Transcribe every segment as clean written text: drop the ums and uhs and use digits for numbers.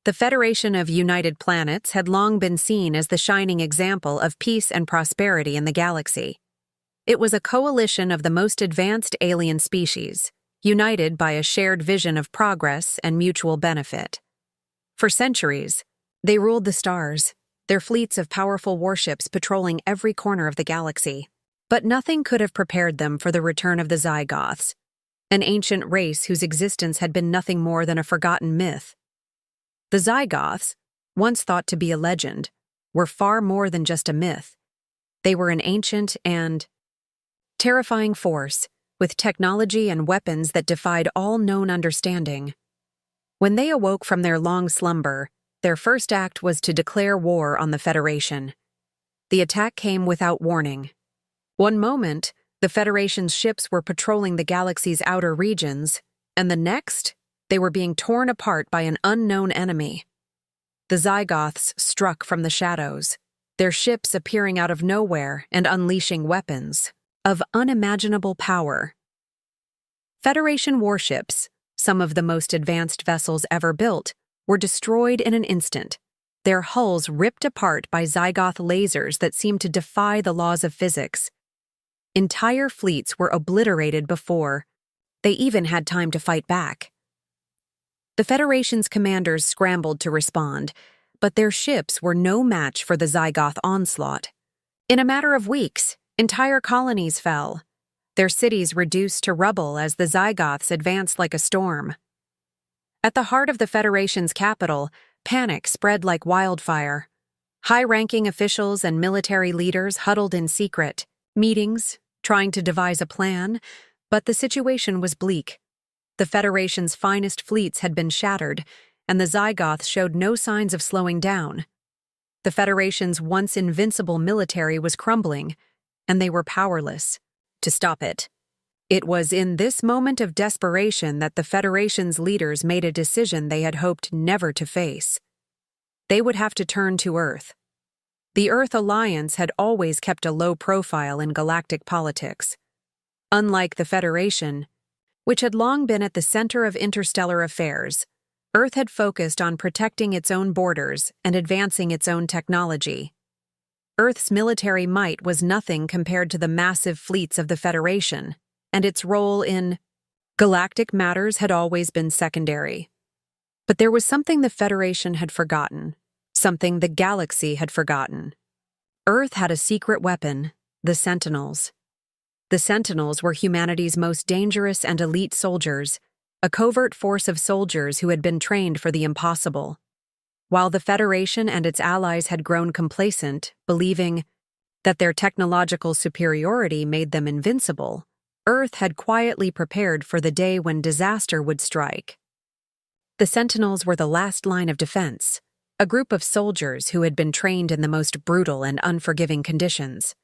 The Federation of United Planets had long been seen as the shining example of peace and prosperity in the galaxy. It was a coalition of the most advanced alien species, united by a shared vision of progress and mutual benefit. For centuries, they ruled the stars, their fleets of powerful warships patrolling every corner of the galaxy. But nothing could have prepared them for the return of the Zygoths, an ancient race whose existence had been nothing more than a forgotten myth. The Zygoths, once thought to be a legend, were far more than just a myth. They were an ancient and terrifying force, with technology and weapons that defied all known understanding. When they awoke from their long slumber, their first act was to declare war on the Federation. The attack came without warning. One moment, the Federation's ships were patrolling the galaxy's outer regions, and the next, they were being torn apart by an unknown enemy. The Zygoths struck from the shadows, their ships appearing out of nowhere and unleashing weapons of unimaginable power. Federation warships, some of the most advanced vessels ever built, were destroyed in an instant, their hulls ripped apart by Zygoth lasers that seemed to defy the laws of physics. Entire fleets were obliterated before they even had time to fight back. The Federation's commanders scrambled to respond, but their ships were no match for the Zygoth onslaught. In a matter of weeks, entire colonies fell, their cities reduced to rubble as the Zygoths advanced like a storm. At the heart of the Federation's capital, panic spread like wildfire. High-ranking officials and military leaders huddled in secret meetings, trying to devise a plan, but the situation was bleak. The Federation's finest fleets had been shattered, and the Zygoths showed no signs of slowing down. The Federation's once invincible military was crumbling, and they were powerless to stop it. It was in this moment of desperation that the Federation's leaders made a decision they had hoped never to face. They would have to turn to Earth. The Earth Alliance had always kept a low profile in galactic politics. Unlike the Federation, which had long been at the center of interstellar affairs, Earth had focused on protecting its own borders and advancing its own technology. Earth's military might was nothing compared to the massive fleets of the Federation, and its role in galactic matters had always been secondary. But there was something the Federation had forgotten, something the galaxy had forgotten. Earth had a secret weapon, the Sentinels. The Sentinels were humanity's most dangerous and elite soldiers, a covert force of soldiers who had been trained for the impossible. While the Federation and its allies had grown complacent, believing that their technological superiority made them invincible, Earth had quietly prepared for the day when disaster would strike. The Sentinels were the last line of defense, a group of soldiers who had been trained in the most brutal and unforgiving conditions.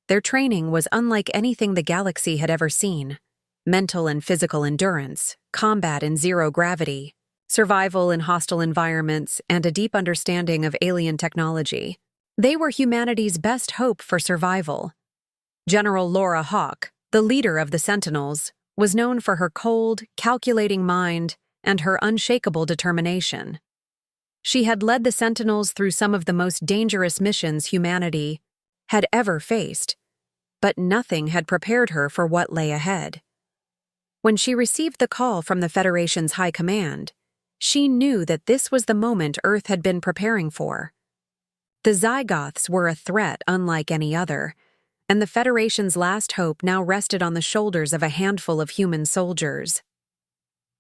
Their training was unlike anything the galaxy had ever seen: mental and physical endurance, combat in zero gravity, survival in hostile environments, and a deep understanding of alien technology. They were humanity's best hope for survival. General Laura Hawk, the leader of the Sentinels, was known for her cold, calculating mind and her unshakable determination. She had led the Sentinels through some of the most dangerous missions humanity had ever faced, but nothing had prepared her for what lay ahead. When she received the call from the Federation's high command, she knew that this was the moment Earth had been preparing for. The Zygoths were a threat unlike any other, and the Federation's last hope now rested on the shoulders of a handful of human soldiers.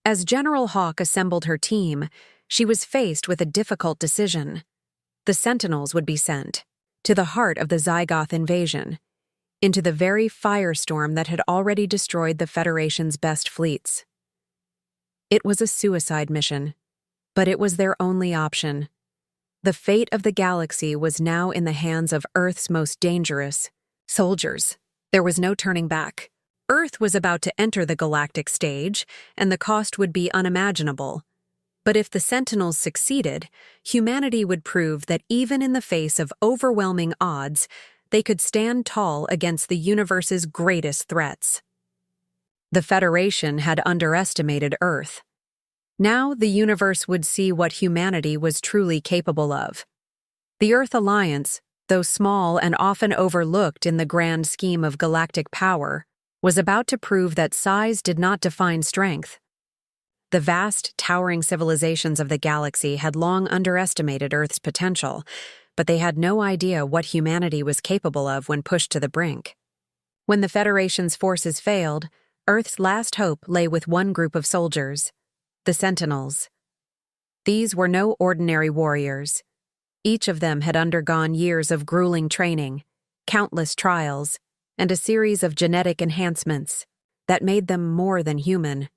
As General Hawk assembled her team, she was faced with a difficult decision. The Sentinels would be sent to the heart of the Zygoth invasion, into the very firestorm that had already destroyed the Federation's best fleets. It was a suicide mission, but it was their only option. The fate of the galaxy was now in the hands of Earth's most dangerous soldiers. There was no turning back. Earth was about to enter the galactic stage, and the cost would be unimaginable. But if the Sentinels succeeded, humanity would prove that even in the face of overwhelming odds, they could stand tall against the universe's greatest threats. The Federation had underestimated Earth. Now the universe would see what humanity was truly capable of. The Earth Alliance, though small and often overlooked in the grand scheme of galactic power, was about to prove that size did not define strength. The vast, towering civilizations of the galaxy had long underestimated Earth's potential, but they had no idea what humanity was capable of when pushed to the brink. When the Federation's forces failed, Earth's last hope lay with one group of soldiers, the Sentinels. These were no ordinary warriors. Each of them had undergone years of grueling training, countless trials, and a series of genetic enhancements that made them more than human.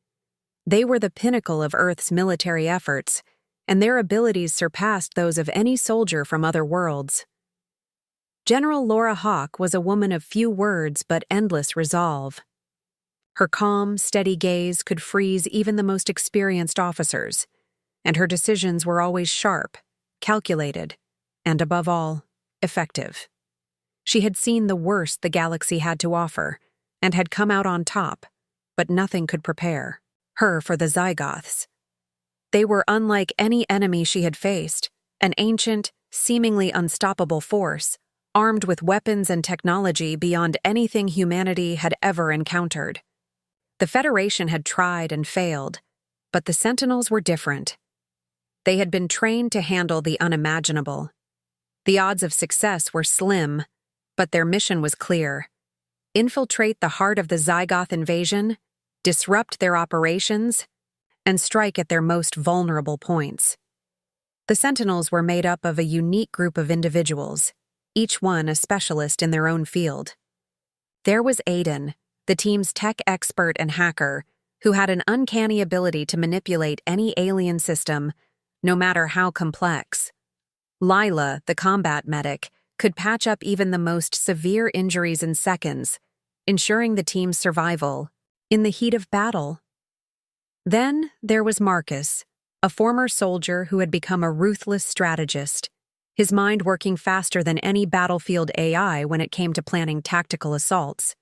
They were the pinnacle of Earth's military efforts, and their abilities surpassed those of any soldier from other worlds. General Laura Hawk was a woman of few words but endless resolve. Her calm, steady gaze could freeze even the most experienced officers, and her decisions were always sharp, calculated, and above all, effective. She had seen the worst the galaxy had to offer, and had come out on top, but nothing could prepare her for the Zygoths. They were unlike any enemy she had faced, an ancient, seemingly unstoppable force, armed with weapons and technology beyond anything humanity had ever encountered. The Federation had tried and failed, but the Sentinels were different. They had been trained to handle the unimaginable. The odds of success were slim, but their mission was clear: infiltrate the heart of the Zygoth invasion, disrupt their operations, and strike at their most vulnerable points. The Sentinels were made up of a unique group of individuals, each one a specialist in their own field. There was Aiden, the team's tech expert and hacker, who had an uncanny ability to manipulate any alien system, no matter how complex. Lila, the combat medic, could patch up even the most severe injuries in seconds, ensuring the team's survival in the heat of battle. Then there was Marcus, a former soldier who had become a ruthless strategist, his mind working faster than any battlefield AI when it came to planning tactical assaults.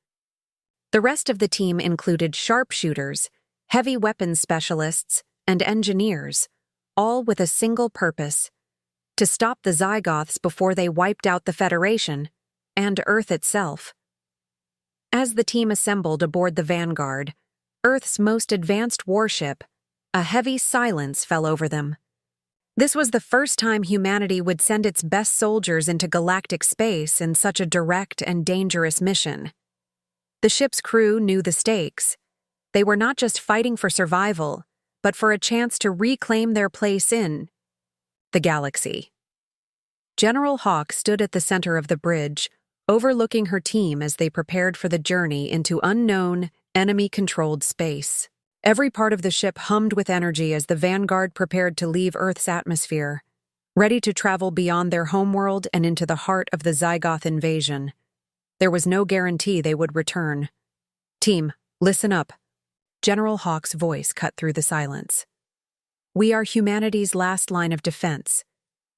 The rest of the team included sharpshooters, heavy weapons specialists, and engineers, all with a single purpose: to stop the Zygoths before they wiped out the Federation and Earth itself. As the team assembled aboard the Vanguard, Earth's most advanced warship, a heavy silence fell over them. This was the first time humanity would send its best soldiers into galactic space in such a direct and dangerous mission. The ship's crew knew the stakes. They were not just fighting for survival, but for a chance to reclaim their place in the galaxy. General Hawk stood at the center of the bridge, overlooking her team as they prepared for the journey into unknown, enemy-controlled space. Every part of the ship hummed with energy as the Vanguard prepared to leave Earth's atmosphere, ready to travel beyond their homeworld and into the heart of the Zygoth invasion. There was no guarantee they would return. "Team, listen up." General Hawk's voice cut through the silence. "We are humanity's last line of defense.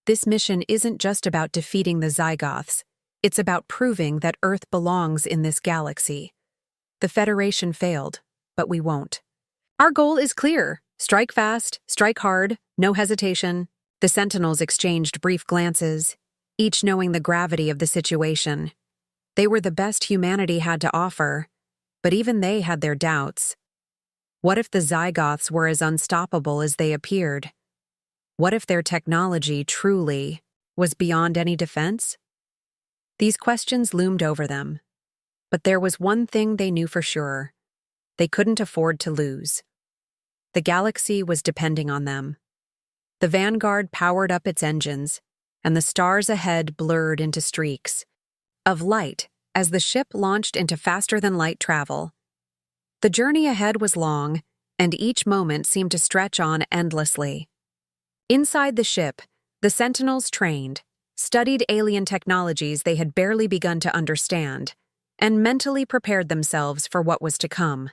This mission isn't just about defeating the Zygoths. It's about proving that Earth belongs in this galaxy. The Federation failed, but we won't. Our goal is clear: strike fast, strike hard, no hesitation." The Sentinels exchanged brief glances, each knowing the gravity of the situation. They were the best humanity had to offer, but even they had their doubts. What if the Zygoths were as unstoppable as they appeared? What if their technology truly was beyond any defense? These questions loomed over them, but there was one thing they knew for sure: they couldn't afford to lose. The galaxy was depending on them. The Vanguard powered up its engines, and the stars ahead blurred into streaks of light as the ship launched into faster-than-light travel. The journey ahead was long, and each moment seemed to stretch on endlessly. Inside the ship, the Sentinels trained, studied alien technologies they had barely begun to understand, and mentally prepared themselves for what was to come.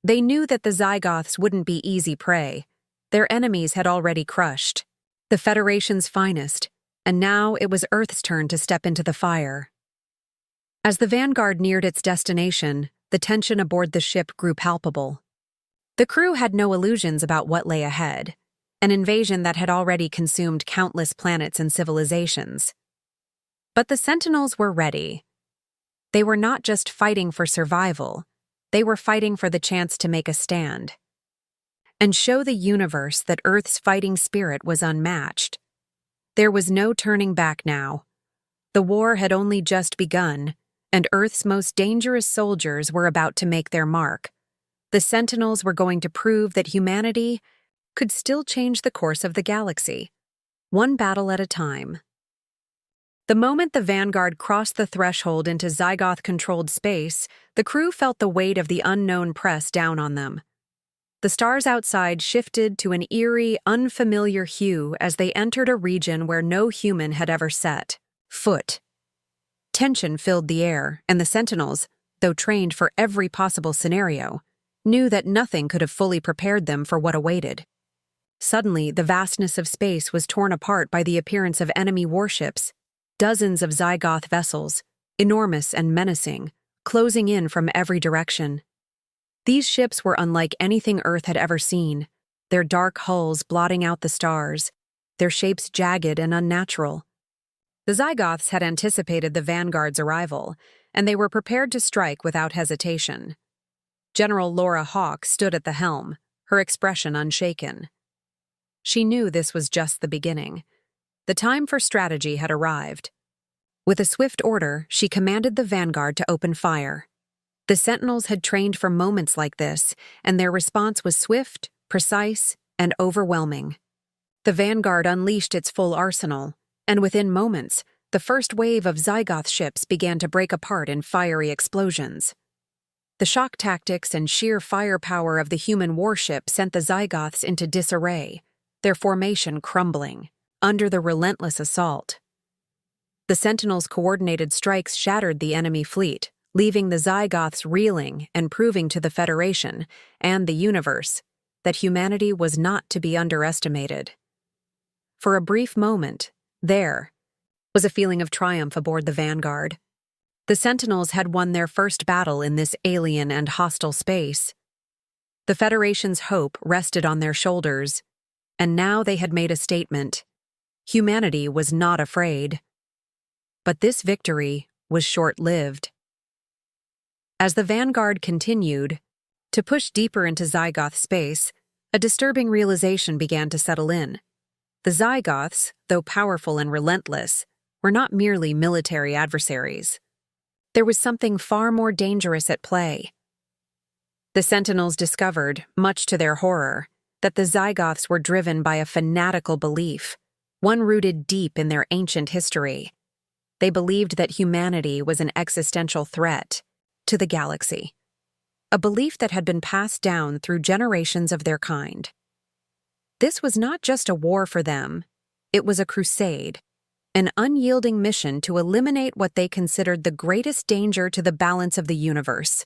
They knew that the Zygoths wouldn't be easy prey. Their enemies had already crushed the Federation's finest, and now it was Earth's turn to step into the fire. As the Vanguard neared its destination, the tension aboard the ship grew palpable. The crew had no illusions about what lay ahead, an invasion that had already consumed countless planets and civilizations. But the Sentinels were ready. They were not just fighting for survival, they were fighting for the chance to make a stand and show the universe that Earth's fighting spirit was unmatched. There was no turning back now. The war had only just begun, and Earth's most dangerous soldiers were about to make their mark. The Sentinels were going to prove that humanity could still change the course of the galaxy, one battle at a time. The moment the Vanguard crossed the threshold into Zygoth-controlled space, the crew felt the weight of the unknown press down on them. The stars outside shifted to an eerie, unfamiliar hue as they entered a region where no human had ever set foot. Tension filled the air, and the Sentinels, though trained for every possible scenario, knew that nothing could have fully prepared them for what awaited. Suddenly, the vastness of space was torn apart by the appearance of enemy warships, dozens of Zygoth vessels, enormous and menacing, closing in from every direction. These ships were unlike anything Earth had ever seen, their dark hulls blotting out the stars, their shapes jagged and unnatural. The Zygoths had anticipated the Vanguard's arrival, and they were prepared to strike without hesitation. General Laura Hawk stood at the helm, her expression unshaken. She knew this was just the beginning. The time for strategy had arrived. With a swift order, she commanded the Vanguard to open fire. The Sentinels had trained for moments like this, and their response was swift, precise, and overwhelming. The Vanguard unleashed its full arsenal, and within moments, the first wave of Zygoth ships began to break apart in fiery explosions. The shock tactics and sheer firepower of the human warship sent the Zygoths into disarray, their formation crumbling under the relentless assault. The Sentinels' coordinated strikes shattered the enemy fleet, leaving the Zygoths reeling and proving to the Federation and the universe that humanity was not to be underestimated. For a brief moment, there was a feeling of triumph aboard the Vanguard. The Sentinels had won their first battle in this alien and hostile space. The Federation's hope rested on their shoulders, and now they had made a statement. Humanity was not afraid. But this victory was short-lived. As the Vanguard continued to push deeper into Zygoth space, a disturbing realization began to settle in. The Zygoths, though powerful and relentless, were not merely military adversaries. There was something far more dangerous at play. The Sentinels discovered, much to their horror, that the Zygoths were driven by a fanatical belief, one rooted deep in their ancient history. They believed that humanity was an existential threat to the galaxy, a belief that had been passed down through generations of their kind. This was not just a war for them, it was a crusade, an unyielding mission to eliminate what they considered the greatest danger to the balance of the universe.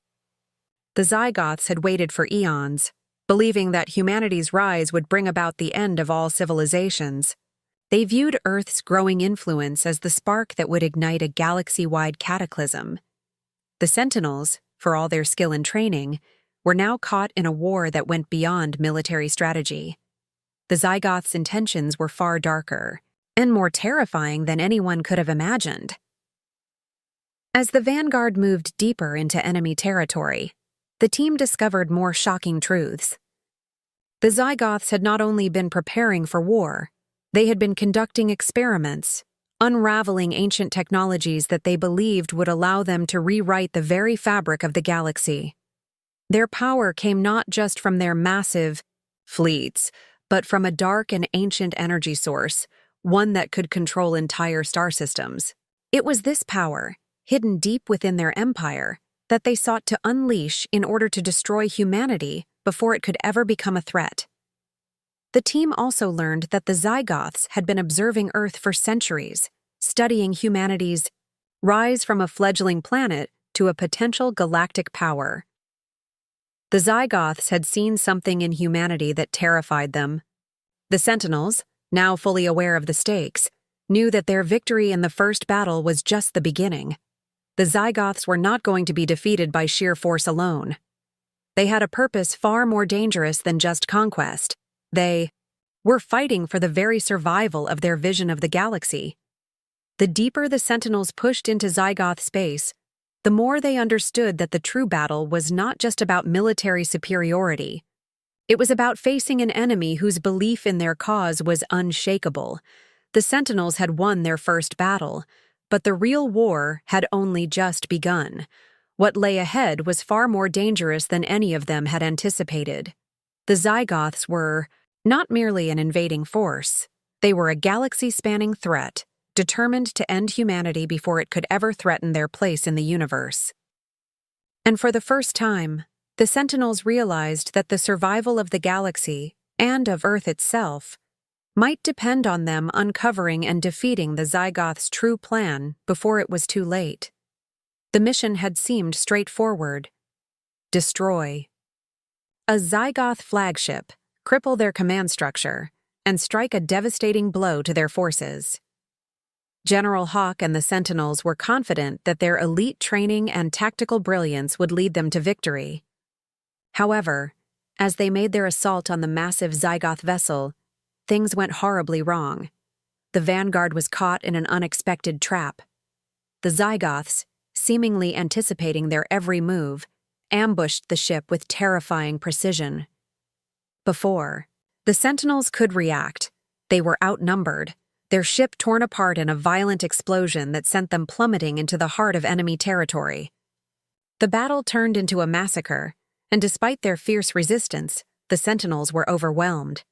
The Zygoths had waited for eons, believing that humanity's rise would bring about the end of all civilizations. They viewed Earth's growing influence as the spark that would ignite a galaxy-wide cataclysm. The Sentinels, for all their skill and training, were now caught in a war that went beyond military strategy. The Zygoths' intentions were far darker and more terrifying than anyone could have imagined. As the Vanguard moved deeper into enemy territory, the team discovered more shocking truths. The Zygoths had not only been preparing for war, they had been conducting experiments, unraveling ancient technologies that they believed would allow them to rewrite the very fabric of the galaxy. Their power came not just from their massive fleets, but from a dark and ancient energy source, one that could control entire star systems. It was this power, hidden deep within their empire, that they sought to unleash in order to destroy humanity before it could ever become a threat. The team also learned that the Zygoths had been observing Earth for centuries, studying humanity's rise from a fledgling planet to a potential galactic power. The Zygoths had seen something in humanity that terrified them. The Sentinels, now fully aware of the stakes, knew that their victory in the first battle was just the beginning. The Zygoths were not going to be defeated by sheer force alone. They had a purpose far more dangerous than just conquest. They were fighting for the very survival of their vision of the galaxy. The deeper the Sentinels pushed into Zygoth space, the more they understood that the true battle was not just about military superiority. It was about facing an enemy whose belief in their cause was unshakable. The Sentinels had won their first battle, but the real war had only just begun. What lay ahead was far more dangerous than any of them had anticipated. The Zygoths were not merely an invading force. They were a galaxy-spanning threat, determined to end humanity before it could ever threaten their place in the universe. And for the first time, the Sentinels realized that the survival of the galaxy, and of Earth itself, might depend on them uncovering and defeating the Zygoths' true plan before it was too late. The mission had seemed straightforward. Destroy a Zygoth flagship, cripple their command structure, and strike a devastating blow to their forces. General Hawk and the Sentinels were confident that their elite training and tactical brilliance would lead them to victory. However, as they made their assault on the massive Zygoth vessel, things went horribly wrong. The Vanguard was caught in an unexpected trap. The Zygoths, seemingly anticipating their every move, ambushed the ship with terrifying precision. Before the Sentinels could react, they were outnumbered, their ship torn apart in a violent explosion that sent them plummeting into the heart of enemy territory. The battle turned into a massacre, and despite their fierce resistance, the Sentinels were overwhelmed.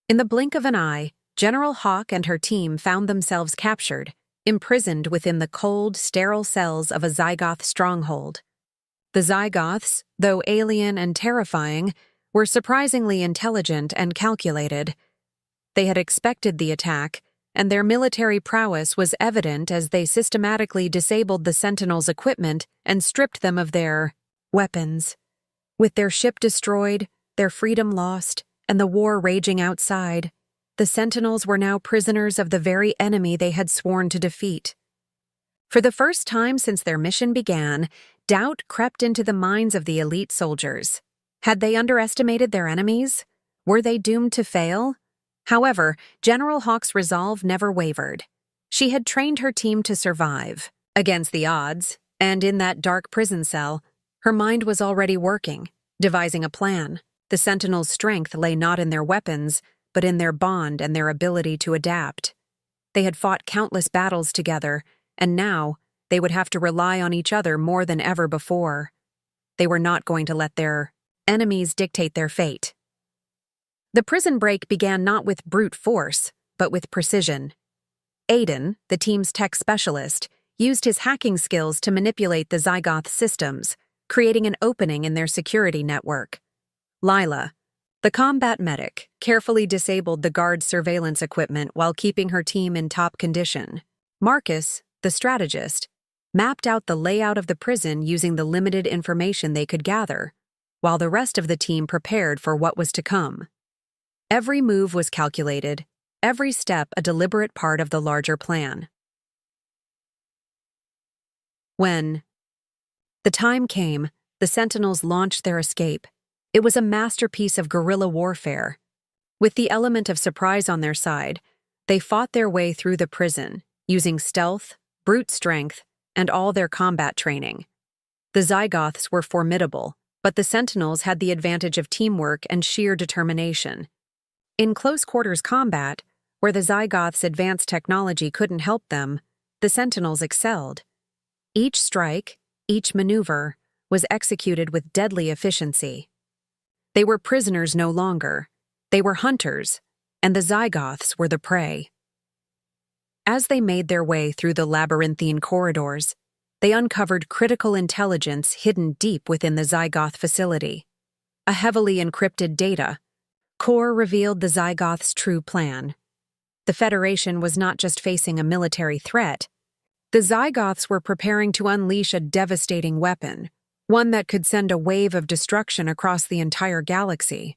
In the blink of an eye, General Hawk and her team found themselves captured, imprisoned within the cold, sterile cells of a Zygoth stronghold. The Zygoths, though alien and terrifying, were surprisingly intelligent and calculated. They had expected the attack, and their military prowess was evident as they systematically disabled the Sentinels' equipment and stripped them of their weapons. With their ship destroyed, their freedom lost, and the war raging outside, the Sentinels were now prisoners of the very enemy they had sworn to defeat. For the first time since their mission began, doubt crept into the minds of the elite soldiers. Had they underestimated their enemies? Were they doomed to fail? However, General Hawk's resolve never wavered. She had trained her team to survive against the odds, and in that dark prison cell, her mind was already working, devising a plan. The Sentinels' strength lay not in their weapons, but in their bond and their ability to adapt. They had fought countless battles together, and now they would have to rely on each other more than ever before. They were not going to let their enemies dictate their fate. The prison break began not with brute force, but with precision. Aiden, the team's tech specialist, used his hacking skills to manipulate the Zygoth systems, creating an opening in their security network. Lila, the combat medic, carefully disabled the guard's surveillance equipment while keeping her team in top condition. Marcus, the strategist, mapped out the layout of the prison using the limited information they could gather, while the rest of the team prepared for what was to come. Every move was calculated, every step a deliberate part of the larger plan. When the time came, the Sentinels launched their escape. It was a masterpiece of guerrilla warfare. With the element of surprise on their side, they fought their way through the prison, using stealth, brute strength, and all their combat training. The Zygoths were formidable, but the Sentinels had the advantage of teamwork and sheer determination. In close-quarters combat, where the Zygoths' advanced technology couldn't help them, the Sentinels excelled. Each strike, each maneuver, was executed with deadly efficiency. They were prisoners no longer. They were hunters, and the Zygoths were the prey. As they made their way through the labyrinthine corridors, they uncovered critical intelligence hidden deep within the Zygoth facility. A heavily encrypted data core revealed the Zygoths' true plan. The Federation was not just facing a military threat. The Zygoths were preparing to unleash a devastating weapon, one that could send a wave of destruction across the entire galaxy.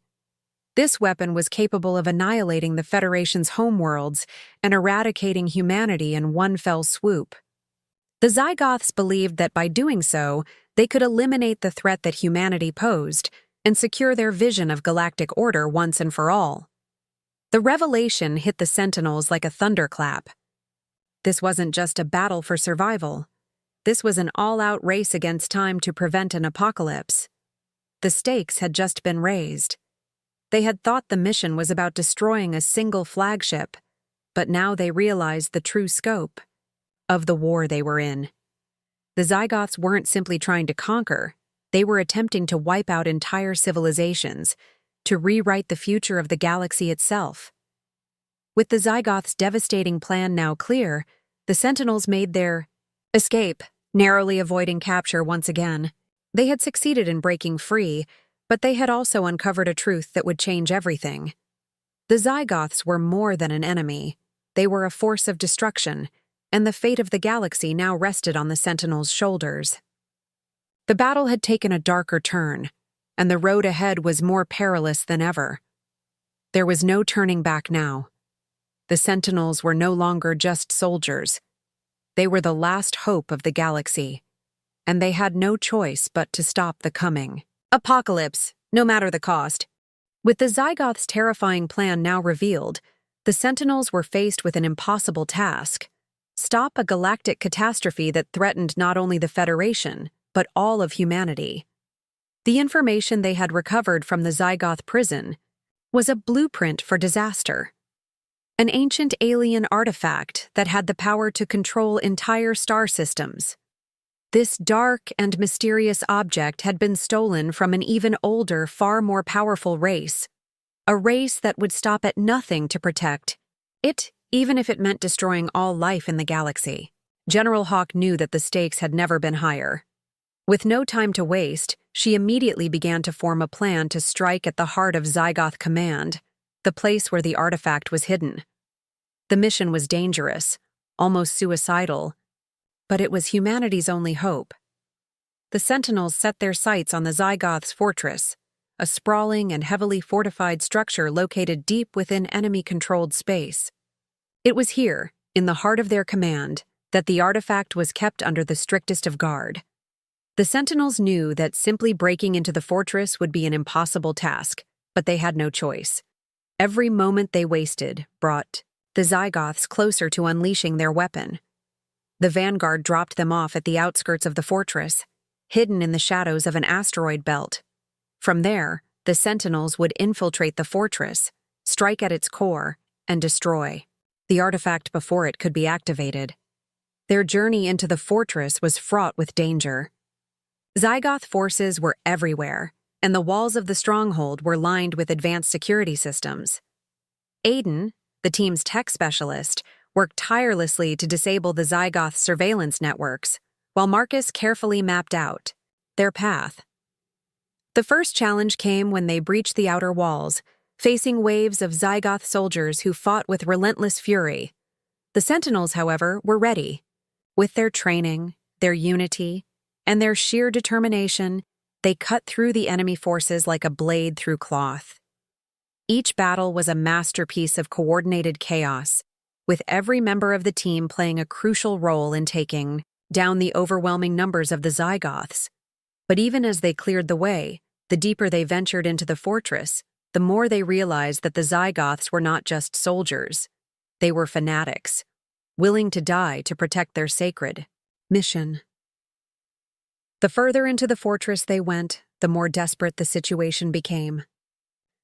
This weapon was capable of annihilating the Federation's homeworlds and eradicating humanity in one fell swoop. The Zygoths believed that by doing so, They could eliminate the threat that humanity posed and secure their vision of galactic order once and for all. The revelation hit the Sentinels like a thunderclap. This wasn't just a battle for survival. This was an all-out race against time to prevent an apocalypse. The stakes had just been raised. They had thought the mission was about destroying a single flagship, but now they realized the true scope of the war they were in. The Zygoths weren't simply trying to conquer, they were attempting to wipe out entire civilizations, to rewrite the future of the galaxy itself. With the Zygoths' devastating plan now clear, the Sentinels made their escape, narrowly avoiding capture once again. They had succeeded in breaking free, but they had also uncovered a truth that would change everything. The Zygoths were more than an enemy. They were a force of destruction, and the fate of the galaxy now rested on the Sentinels' shoulders. The battle had taken a darker turn, and the road ahead was more perilous than ever. There was no turning back now. The Sentinels were no longer just soldiers. They were the last hope of the galaxy, and they had no choice but to stop the coming apocalypse, no matter the cost. With the Zygoths' terrifying plan now revealed, the Sentinels were faced with an impossible task: stop a galactic catastrophe that threatened not only the Federation, but all of humanity. The information they had recovered from the Zygoth prison was a blueprint for disaster. An ancient alien artifact that had the power to control entire star systems. This dark and mysterious object had been stolen from an even older, far more powerful race. A race that would stop at nothing to protect it, even if it meant destroying all life in the galaxy. General Hawk knew that the stakes had never been higher. With no time to waste, she immediately began to form a plan to strike at the heart of Zygoth Command, the place where the artifact was hidden. The mission was dangerous, almost suicidal, but it was humanity's only hope. The Sentinels set their sights on the Zygoth's fortress, a sprawling and heavily fortified structure located deep within enemy-controlled space. It was here, in the heart of their command, that the artifact was kept under the strictest of guard. The Sentinels knew that simply breaking into the fortress would be an impossible task, but they had no choice. Every moment they wasted brought the Zygoths closer to unleashing their weapon. The vanguard dropped them off at the outskirts of the fortress, hidden in the shadows of an asteroid belt. From there, the Sentinels would infiltrate the fortress, strike at its core, and destroy. The artifact before it could be activated. Their journey into the fortress was fraught with danger. Zygoth forces were everywhere, and the walls of the stronghold were lined with advanced security systems. Aiden, the team's tech specialist, worked tirelessly to disable the Zygoth surveillance networks, while Marcus carefully mapped out their path. The first challenge came when they breached the outer walls, facing waves of Zygoth soldiers who fought with relentless fury. The Sentinels, however, were ready. With their training, their unity, and their sheer determination, they cut through the enemy forces like a blade through cloth. Each battle was a masterpiece of coordinated chaos, with every member of the team playing a crucial role in taking down the overwhelming numbers of the Zygoths. But even as they cleared the way, the deeper they ventured into the fortress, the more they realized that the Zygoths were not just soldiers. They were fanatics, willing to die to protect their sacred mission. The further into the fortress they went, the more desperate the situation became.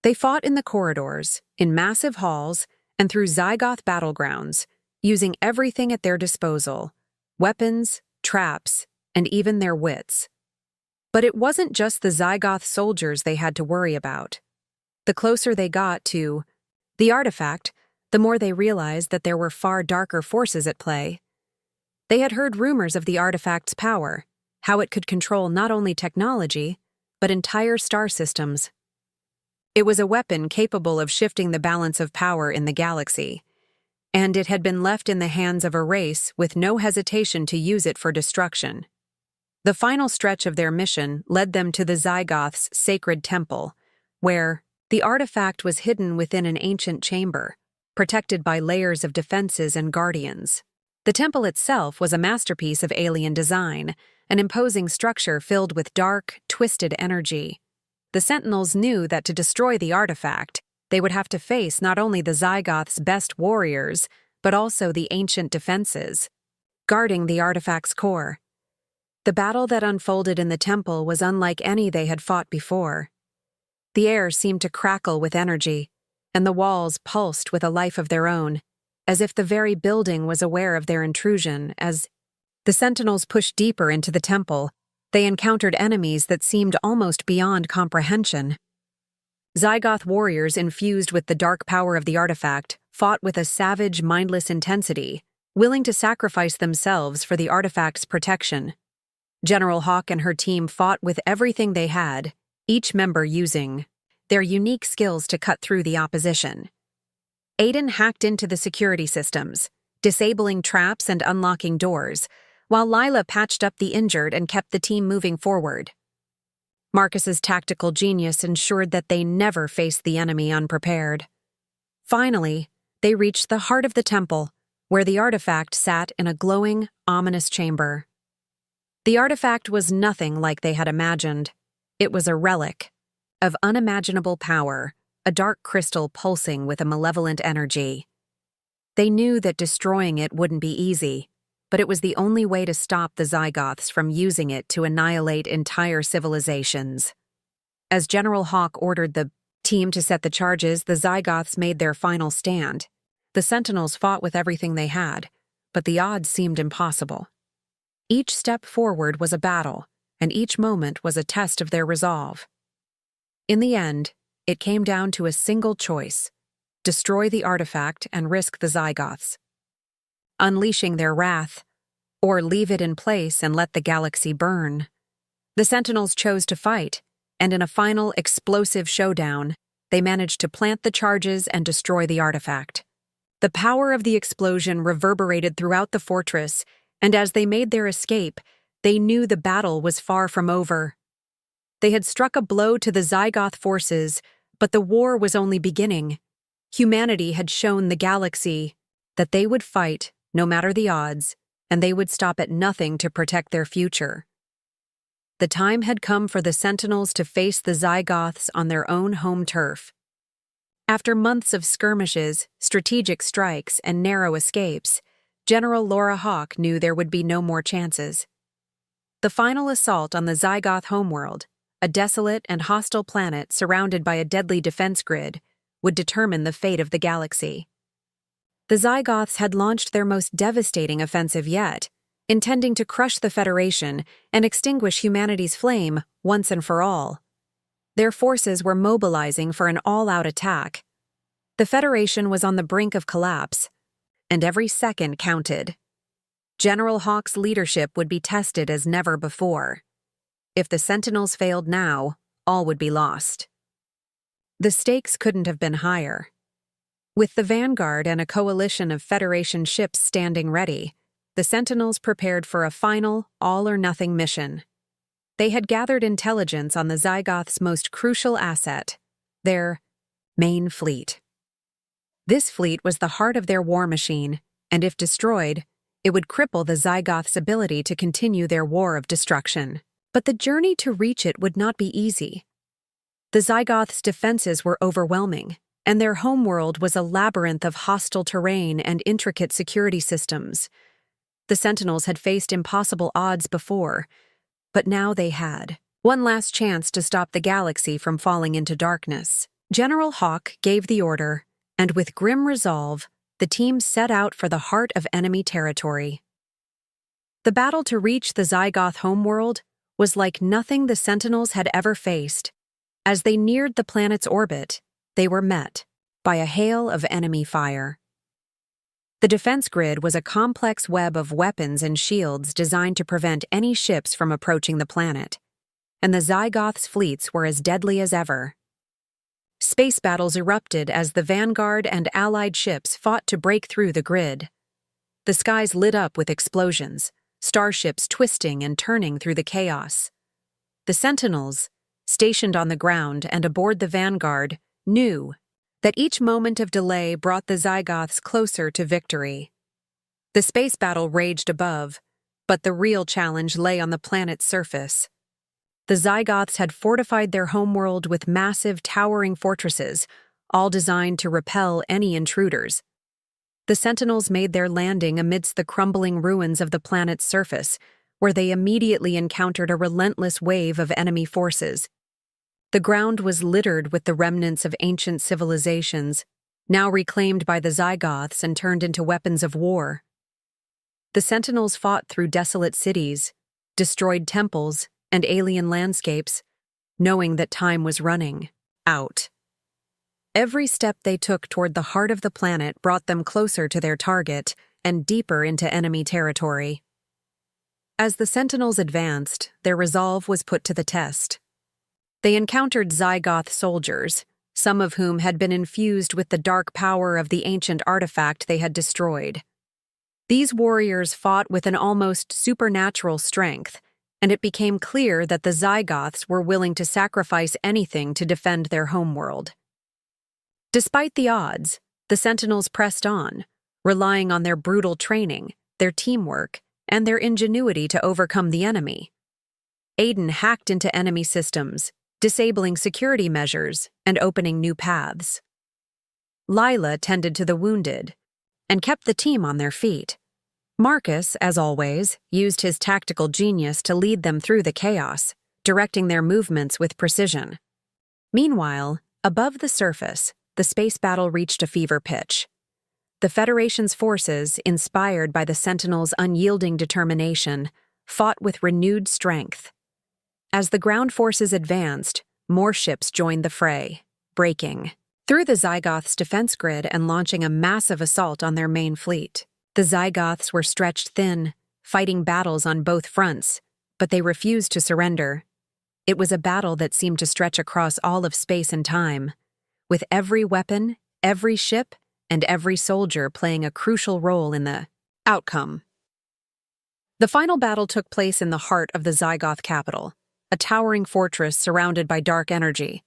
They fought in the corridors, in massive halls, and through Zygoth battlegrounds, using everything at their disposal: weapons, traps, and even their wits. But it wasn't just the Zygoth soldiers they had to worry about. The closer they got to the artifact, the more they realized that there were far darker forces at play. They had heard rumors of the artifact's power, how it could control not only technology, but entire star systems. It was a weapon capable of shifting the balance of power in the galaxy, and it had been left in the hands of a race with no hesitation to use it for destruction. The final stretch of their mission led them to the Zygoth's sacred temple, where the artifact was hidden within an ancient chamber, protected by layers of defenses and guardians. The temple itself was a masterpiece of alien design, an imposing structure filled with dark, twisted energy. The Sentinels knew that to destroy the artifact, they would have to face not only the Zygoth's best warriors, but also the ancient defenses, guarding the artifact's core. The battle that unfolded in the temple was unlike any they had fought before. The air seemed to crackle with energy, and the walls pulsed with a life of their own, as if the very building was aware of their intrusion. As the Sentinels pushed deeper into the temple, they encountered enemies that seemed almost beyond comprehension. Zygoth warriors infused with the dark power of the artifact fought with a savage, mindless intensity, willing to sacrifice themselves for the artifact's protection. General Hawk and her team fought with everything they had, each member using their unique skills to cut through the opposition. Aiden hacked into the security systems, disabling traps and unlocking doors, while Lila patched up the injured and kept the team moving forward. Marcus's tactical genius ensured that they never faced the enemy unprepared. Finally, they reached the heart of the temple, where the artifact sat in a glowing, ominous chamber. The artifact was nothing like they had imagined. It was a relic of unimaginable power, a dark crystal pulsing with a malevolent energy. They knew that destroying it wouldn't be easy, but it was the only way to stop the Zygoths from using it to annihilate entire civilizations. As General Hawk ordered the team to set the charges, the Zygoths made their final stand. The Sentinels fought with everything they had, but the odds seemed impossible. Each step forward was a battle, and each moment was a test of their resolve. In the end, it came down to a single choice: destroy the artifact and risk the Zygoths unleashing their wrath, or leave it in place and let the galaxy burn. The Sentinels chose to fight, and in a final explosive showdown, they managed to plant the charges and destroy the artifact. The power of the explosion reverberated throughout the fortress, and as they made their escape, they knew the battle was far from over. They had struck a blow to the Zygoth forces, but the war was only beginning. Humanity had shown the galaxy that they would fight, no matter the odds, and they would stop at nothing to protect their future. The time had come for the Sentinels to face the Zygoths on their own home turf. After months of skirmishes, strategic strikes, and narrow escapes, General Laura Hawk knew there would be no more chances. The final assault on the Zygoth homeworld, a desolate and hostile planet surrounded by a deadly defense grid, would determine the fate of the galaxy. The Zygoths had launched their most devastating offensive yet, intending to crush the Federation and extinguish humanity's flame once and for all. Their forces were mobilizing for an all-out attack. The Federation was on the brink of collapse, and every second counted. General Hawk's leadership would be tested as never before. If the Sentinels failed now, all would be lost. The stakes couldn't have been higher. With the Vanguard and a coalition of Federation ships standing ready, the Sentinels prepared for a final, all-or-nothing mission. They had gathered intelligence on the Zygoth's most crucial asset, their main fleet. This fleet was the heart of their war machine, and if destroyed, it would cripple the Zygoth's ability to continue their war of destruction. But the journey to reach it would not be easy. The Zygoth's defenses were overwhelming, and their homeworld was a labyrinth of hostile terrain and intricate security systems. The Sentinels had faced impossible odds before, but now they had one last chance to stop the galaxy from falling into darkness. General Hawk gave the order, and with grim resolve, the team set out for the heart of enemy territory. The battle to reach the Zygoth homeworld was like nothing the Sentinels had ever faced. As they neared the planet's orbit, they were met by a hail of enemy fire. The defense grid was a complex web of weapons and shields designed to prevent any ships from approaching the planet, and the Zygoth's fleets were as deadly as ever. Space battles erupted as the Vanguard and allied ships fought to break through the grid. The skies lit up with explosions, starships twisting and turning through the chaos. The Sentinels, stationed on the ground and aboard the Vanguard, knew that each moment of delay brought the Zygoths closer to victory. The space battle raged above, But the real challenge lay on the planet's surface. The Zygoths had fortified their homeworld with massive, towering fortresses, all designed to repel any intruders. The Sentinels made their landing amidst the crumbling ruins of the planet's surface, where they immediately encountered a relentless wave of enemy forces. The ground was littered with the remnants of ancient civilizations, now reclaimed by the Zygoths and turned into weapons of war. The Sentinels fought through desolate cities, destroyed temples, and alien landscapes, knowing that time was running out. Every step they took toward the heart of the planet brought them closer to their target and deeper into enemy territory. As the Sentinels advanced, their resolve was put to the test. They encountered Zygoth soldiers, some of whom had been infused with the dark power of the ancient artifact they had destroyed. These warriors fought with an almost supernatural strength, and it became clear that the Zygoths were willing to sacrifice anything to defend their homeworld. Despite the odds, the Sentinels pressed on, relying on their brutal training, their teamwork, and their ingenuity to overcome the enemy. Aiden hacked into enemy systems, disabling security measures and opening new paths. Lila tended to the wounded and kept the team on their feet. Marcus, as always, used his tactical genius to lead them through the chaos, directing their movements with precision. Meanwhile, above the surface, the space battle reached a fever pitch. The Federation's forces, inspired by the Sentinels' unyielding determination, fought with renewed strength. As the ground forces advanced, more ships joined the fray, breaking through the Zygoths' defense grid and launching a massive assault on their main fleet. The Zygoths were stretched thin, fighting battles on both fronts, but they refused to surrender. It was a battle that seemed to stretch across all of space and time, with every weapon, every ship, and every soldier playing a crucial role in the outcome. The final battle took place in the heart of the Zygoth capital, a towering fortress surrounded by dark energy.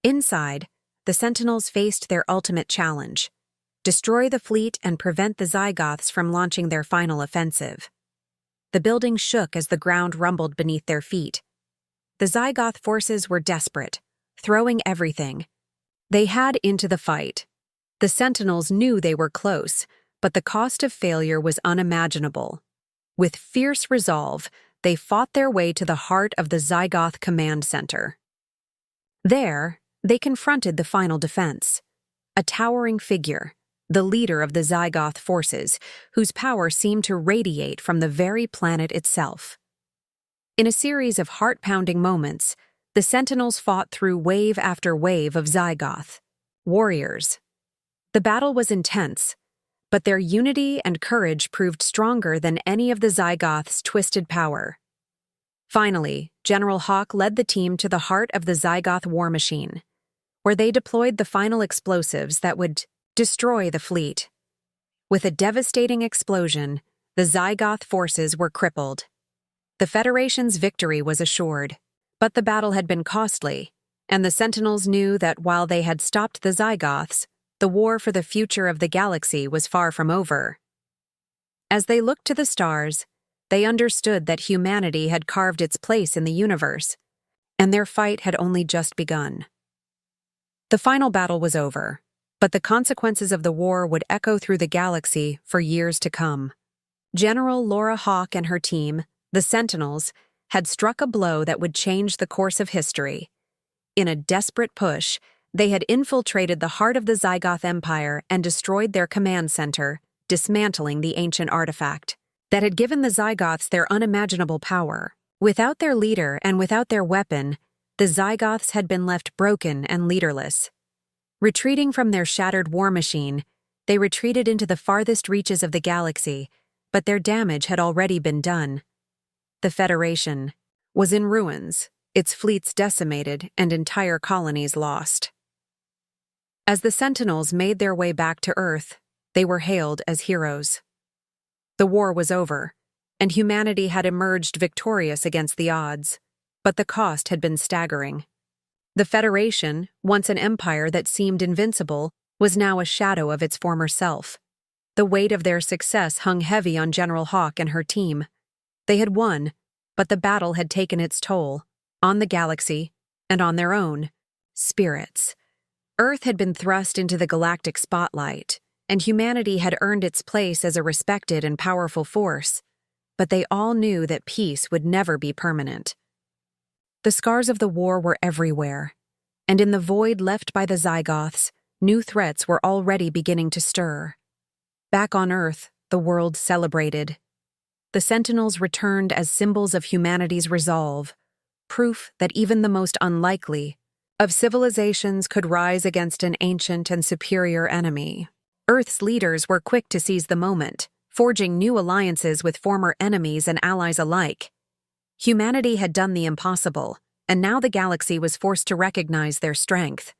Inside, the Sentinels faced their ultimate challenge: destroy the fleet and prevent the Zygoths from launching their final offensive. The building shook as the ground rumbled beneath their feet. The Zygoth forces were desperate, throwing everything they had into the fight. The Sentinels knew they were close, but the cost of failure was unimaginable. With fierce resolve, they fought their way to the heart of the Zygoth command center. There, they confronted the final defense, a towering figure, the leader of the Zygoth forces, whose power seemed to radiate from the very planet itself. In a series of heart-pounding moments, the Sentinels fought through wave after wave of Zygoth warriors. The battle was intense, but their unity and courage proved stronger than any of the Zygoths' twisted power. Finally, General Hawk led the team to the heart of the Zygoth war machine, where they deployed the final explosives that would destroy the fleet. With a devastating explosion, the Zygoth forces were crippled. The Federation's victory was assured, but the battle had been costly, and the Sentinels knew that while they had stopped the Zygoths, the war for the future of the galaxy was far from over. As they looked to the stars, they understood that humanity had carved its place in the universe, and their fight had only just begun. The final battle was over, but the consequences of the war would echo through the galaxy for years to come. General Laura Hawk and her team, the Sentinels, had struck a blow that would change the course of history. In a desperate push, they had infiltrated the heart of the Zygoth Empire and destroyed their command center, dismantling the ancient artifact that had given the Zygoths their unimaginable power. Without their leader and without their weapon, the Zygoths had been left broken and leaderless. Retreating from their shattered war machine, they retreated into the farthest reaches of the galaxy, but their damage had already been done. The Federation was in ruins, its fleets decimated and entire colonies lost. As the Sentinels made their way back to Earth, they were hailed as heroes. The war was over, and humanity had emerged victorious against the odds, but the cost had been staggering. The Federation, once an empire that seemed invincible, was now a shadow of its former self. The weight of their success hung heavy on General Hawk and her team. They had won, but the battle had taken its toll, on the galaxy, and on their own spirits. Earth had been thrust into the galactic spotlight, and humanity had earned its place as a respected and powerful force, but they all knew that peace would never be permanent. The scars of the war were everywhere, and in the void left by the Zygoths, new threats were already beginning to stir. Back on Earth, the world celebrated. The Sentinels returned as symbols of humanity's resolve, proof that even the most unlikely of civilizations could rise against an ancient and superior enemy. Earth's leaders were quick to seize the moment, forging new alliances with former enemies and allies alike. Humanity had done the impossible, and now the galaxy was forced to recognize their strength.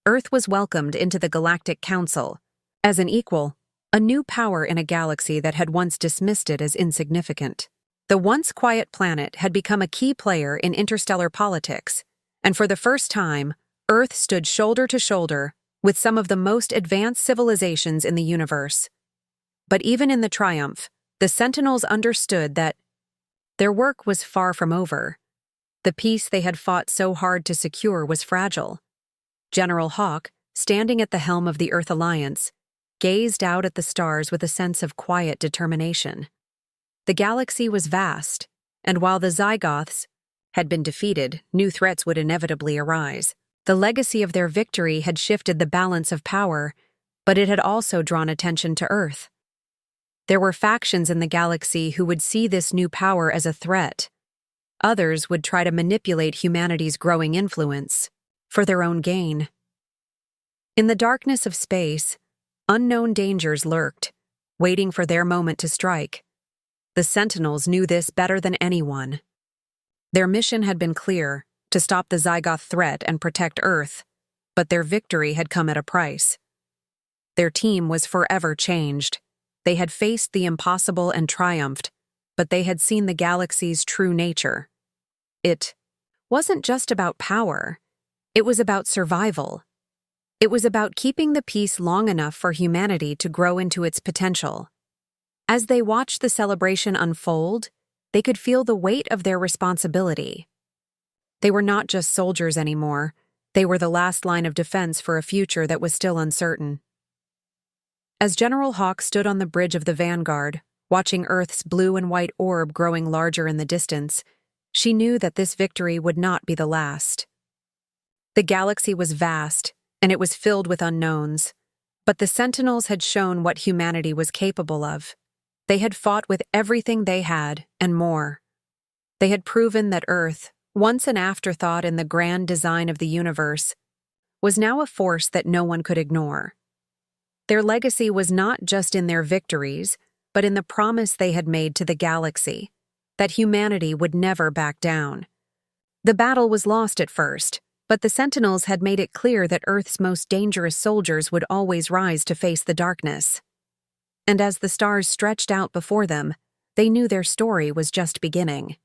Earth was welcomed into the Galactic Council as an equal, a new power in a galaxy that had once dismissed it as insignificant. The once quiet planet had become a key player in interstellar politics, and for the first time, Earth stood shoulder to shoulder with some of the most advanced civilizations in the universe. But even in the triumph, the Sentinels understood that their work was far from over. The peace they had fought so hard to secure was fragile. General Hawk, standing at the helm of the Earth Alliance, gazed out at the stars with a sense of quiet determination. The galaxy was vast, and while the Zygoths had been defeated, new threats would inevitably arise. The legacy of their victory had shifted the balance of power, but it had also drawn attention to Earth. There were factions in the galaxy who would see this new power as a threat. Others would try to manipulate humanity's growing influence for their own gain. In the darkness of space, unknown dangers lurked, waiting for their moment to strike. The Sentinels knew this better than anyone. Their mission had been clear, to stop the Zygoth threat and protect Earth, but their victory had come at a price. Their team was forever changed. They had faced the impossible and triumphed, but they had seen the galaxy's true nature. It wasn't just about power. It was about survival. It was about keeping the peace long enough for humanity to grow into its potential. As they watched the celebration unfold, they could feel the weight of their responsibility. They were not just soldiers anymore. They were the last line of defense for a future that was still uncertain. As General Hawk stood on the bridge of the Vanguard, watching Earth's blue and white orb growing larger in the distance, she knew that this victory would not be the last. The galaxy was vast, and it was filled with unknowns, but the Sentinels had shown what humanity was capable of. They had fought with everything they had, and more. They had proven that Earth, once an afterthought in the grand design of the universe, was now a force that no one could ignore. Their legacy was not just in their victories, but in the promise they had made to the galaxy, that humanity would never back down. The battle was lost at first, but the Sentinels had made it clear that Earth's most dangerous soldiers would always rise to face the darkness. And as the stars stretched out before them, they knew their story was just beginning.